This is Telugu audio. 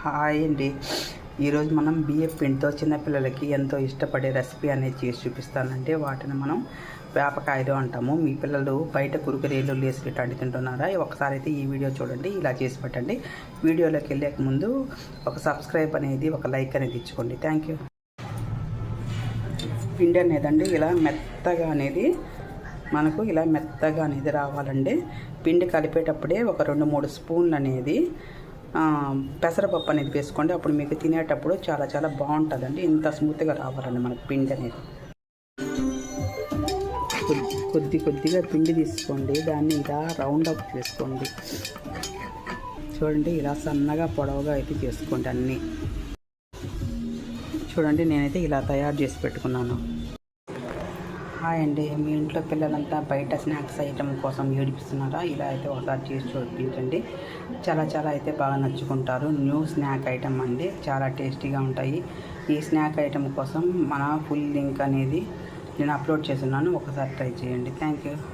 హాయ్ అండి. ఈరోజు మనం బియ్యం పిండితో చిన్నపిల్లలకి ఎంతో ఇష్టపడే రెసిపీ అనేది చేసి చూపిస్తానండి. వాటిని మనం వేపకాయలు అంటాము. మీ పిల్లలు బయట కురుకురేలు లేసి ఇట్లాంటి తింటున్నారా? ఒకసారి అయితే ఈ వీడియో చూడండి, ఇలా చేసి పెట్టండి. వీడియోలోకి వెళ్ళే ముందు ఒక సబ్స్క్రైబ్ అనేది, ఒక లైక్ అనేది ఇచ్చుకోండి. Thank you. పిండి అనేదండి ఇలా మెత్తగా అనేది మనకు ఇలా మెత్తగా అనేది రావాలండి. పిండి కలిపేటప్పుడే ఒక 2-3 స్పూన్లు అనేది పెసరపప్పు అనేది వేసుకోండి. అప్పుడు మీకు తినేటప్పుడు చాలా చాలా బాగుంటుందండి. ఇంత స్మూత్గా రావాలండి మనకు పిండి అనేది. కొద్దిగా పిండి తీసుకోండి, దాన్ని ఇలా రౌండ్ అప్ చేసుకోండి. చూడండి, ఇలా సన్నగా పొడవుగా అయితే చేసుకోండి అన్నీ. చూడండి, నేనైతే ఇలా తయారు చేసి పెట్టుకున్నాను. హాయ్ అండి. మీ ఇంట్లో పిల్లలంతా బయట స్నాక్స్ ఐటమ్ కోసం ఏడిపిస్తున్నారా? ఇలా అయితే ఒకసారి చేసి చూపించండి. చాలా అయితే బాగా నచ్చుకుంటారు. న్యూ స్నాక్ ఐటమ్ అండి, చాలా టేస్టీగా ఉంటాయి. ఈ స్నాక్ ఐటమ్ కోసం మన ఫుల్ లింక్ అనేది నేను అప్లోడ్ చేస్తున్నాను. ఒకసారి ట్రై చేయండి. Thank you.